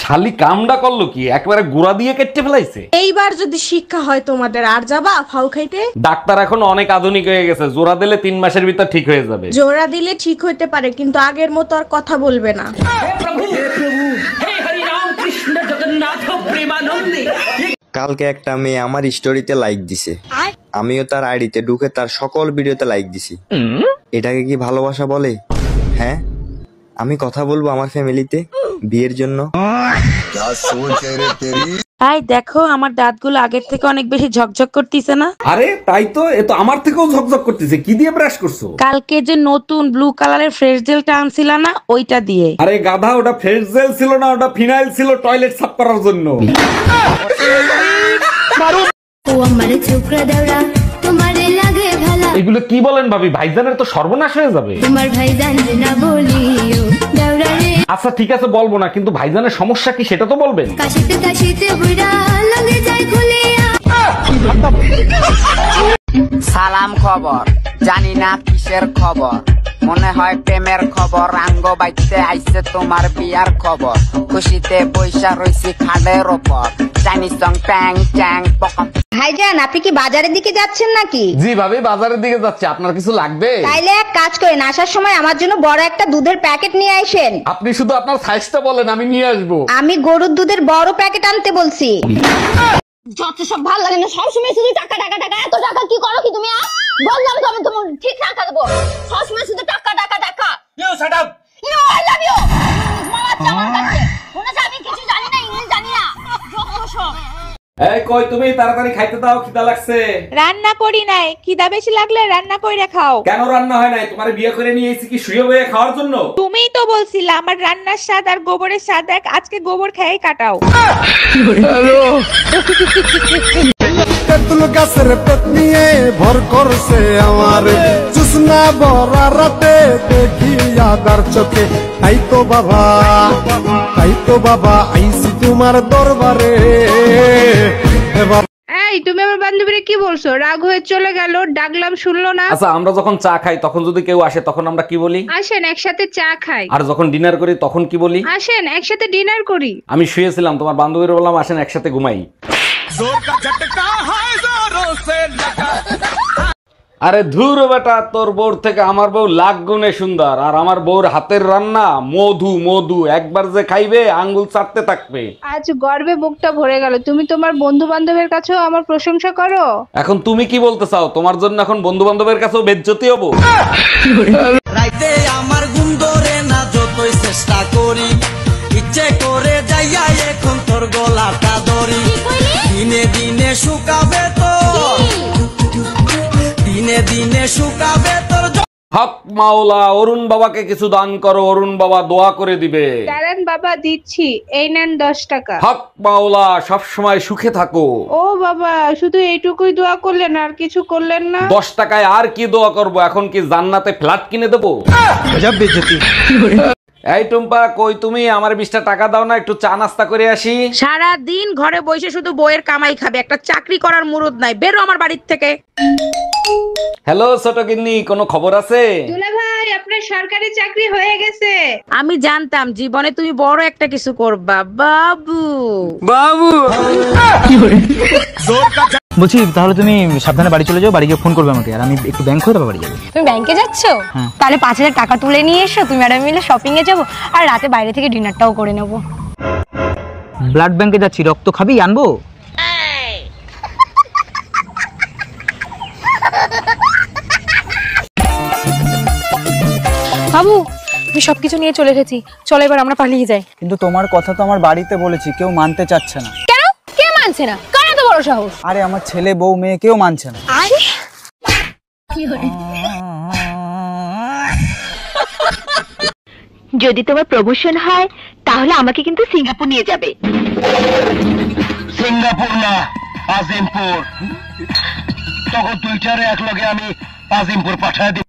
শালি কামডা করলো কি, একবারে গুড়া দিয়ে কেটে ফেলাইছে। এইবার যদি শিক্ষা হয় তোমাদের, আর যাবা ফাউ খাইতে? ডাক্তার এখন অনেক আধুনিক হয়ে গেছে, জোড়া দিলে 3 মাসের ভিতর ঠিক হয়ে যাবে। জোড়া দিলে ঠিক হইতে পারে, কিন্তু আগের মতো আর কথা বলবে না। কালকে একটা মেয়ে আমার স্টোরিতে লাইক দিছে, আমিও তার আইডিতে ঢুকে তার সকল ভিডিওতে লাইক দিছি। এটাকে কি ভালোবাসা বলে? হ্যাঁ, আমি কথা বলবো আমার ফ্যামিলিতে বিয়ের জন্য। এই দেখো, আমার দাঁতগুলো আগের থেকে অনেক বেশি ঝকঝক করতেছে না? আরে তাই তো, এ তো আমার থেকেও ঝকঝক করতেছে। কি দিয়ে ব্রাশ করছো? কালকে যে নতুন ব্লু কালারের ফ্রেশ জেলটা আনছিলা না, ওইটা দিয়ে। আরে গাধা, ওটা ফ্রেশ জেল ছিল না, ওটা ফিনাইল ছিল টয়লেট সাফ করার জন্য। এগুলো কি বলেন ভাবি? ভাইজানের তো সর্বনাশ হয়ে যাবে। আচ্ছা ঠিক আছে, বলবো না, কিন্তু ভাইজানের সমস্যা কি সেটা তো বলবেন। সালাম খবর, জানি না কিসের খবর, মনে হয় প্রেমের খবর। আঙ্গ বাইতে আইছে তোমার বিয়ার খবর, খুশিতে বৈশা রইছি খাটের ওপর, চাইনিজ সং ট্যাং ট্যাং পকম। ভাইজান, আপনি কি বাজারের দিকে যাচ্ছেন নাকি? জি ভাবি, বাজারের দিকে যাচ্ছে। আপনার কিছু লাগবে? তাইলে এক কাজ করেন, আসার সময় আমার জন্য বড় একটা দুধের প্যাকেট নিয়ে আসেন। আপনি শুধু আপনার সাইজটা বলেন, আমি নিয়ে আসবো। আমি গরুর দুধের বড় প্যাকেট আনতে বলছি। যত সব ভালো লাগে না, সবসময় শুধু টাকা টাকা টাকা। এত টাকা কি করো কি তুমি? বললাম তো আমি তোমার ঠিক টাকা দেবো, সবসময় শুধু টাকা টাকা টাকা। You shut up. You I love you. আমার কাছে মনে হয় আমি কিছু জানি না, ইংলিশ জানি না। যত সব। এই কই তুমি, তাড়াতাড়ি খাইতে দাও, খিদা লাগছে। রান্না করি নাই, খিদা বেশি লাগলে রান্না কইরা খাও। কেন রান্না হয় নাই? তোমার বিয়ে করে নিয়ে এসেছি কি শুয়ে বয়ে খাওয়ার জন্য? তুমিই তো বলছিলা আমার রান্নার স্বাদ আর গোবরের স্বাদ এক, আজকে গোবর খেয়েই কাটাও। তেঁতুল গাছের পেট নিয়ে ভর করছে আমার, জুসনা বরা রাতে দেখি আদার চোখে। তাই তো বাবা, তাই তো বাবা আইসি তোমার দরবারে। এই তুমি আমার বান্ধবীরে কি বলছো? রাগ হয়ে চলে গেল, ডাকলাম শুনলো না। আচ্ছা, আমরা যখন চা খাই তখন যদি কেউ আসে তখন আমরা কি বলি? আসেন একসাথে চা খাই। আর যখন ডিনার করি তখন কি বলি? আসেন একসাথে ডিনার করি। আমি শুয়েছিলাম, তোমার বান্ধবীর বললাম আসেন একসাথে ঘুমাই। আরে ধুর বেটা, তোর বউর থেকে আমার বউ লাখ গুণে সুন্দর, আর আমার বউর হাতের রান্না মধু মধু, একবার যে খাইবে আঙ্গুল চাটতে থাকবে। আজ গর্বে বুকটা ভরে গেল। তুমি তোমার বন্ধু বান্ধবের কাছেও আমার প্রশংসা করো। এখন তুমি কি বলতে চাও? তোমার জন্য এখন বন্ধু বান্ধবের কাছেও বেজ্জতি হবো? রাইতে আমার ঘুম ধরে না, যতই চেষ্টা করি, ইচ্ছে করে যাইয়া এখন তোর গলাটা ধরি। দিনে দিনে শুকাবে তো, দিনে দিনে শুকাবে তোর। হক মাওলা, অরুণ বাবাকে কিছু দান করো, অরুণ বাবা দোয়া করে দিবে। দাঁড়ান বাবা, দিচ্ছি, এই নেন 10 টাকা। হক মাওলা, সব সময় সুখে থাকো। ও বাবা, শুধু এইটুকুই দোয়া করলেন, আর কিছু করলেন না? 10 টাকায় আর কি দোয়া করব? এখন কি জান্নাতে ফ্ল্যাট কিনে দেবো? এই টুম্পা, কই তুমি? আমার 20টা টাকা দাও না, একটু চা নাস্তা করে আসি। সারা দিন ঘরে বসে শুধু বইয়ের কামাই খাবে, একটা চাকরি করার মুরুদ নাই। বেরো আমার বাড়ির থেকে। হ্যালো ছোট গিন্নি, কোনো খবর আছে? দুলা ভাই, আপনার সরকারি চাকরি হয়ে গেছে। আমি জানতাম জীবনে তুমি বড় একটা কিছু করবা বাবু। বাবু বলছি, তাহলে তুমি সাবধানে বাড়ি চলে যাও, বাড়ি গিয়ে ফোন করবে আমাকে, আর আমি একটু ব্যাংক হয়ে তারপর বাড়ি যাবো। তুমি ব্যাংকে যাচ্ছো? তাহলে 5000 টাকা তুলে নিয়ে এসো, তুমি আর আমি মিলে শপিং এ যাবো, আর রাতে বাইরে থেকে ডিনারটাও করে নেবো। ব্লাড ব্যাংকে যাচ্ছি, রক্ত খাবি? আনবো? বাবু, আমি সবকিছু নিয়ে চলে এসেছি, চলো এবার আমরা পালিয়ে যাই। কিন্তু তোমার কথা তো আমার বাড়িতে বলেছি, কেউ মানতে চাচ্ছে না। কেন? কে মানছে না? কার এত বড় সাহস? আরে আমার ছেলে বউ মেয়ে কেউ মানছে না। যদি তোমার প্রমোশন হয় তাহলে আমাকে কিন্তু সিঙ্গাপুর নিয়ে যাবে। সিঙ্গাপুর না, আজিমপুর। তখন দুইটারে একলগে আমি আজিমপুর পাঠায় দিব।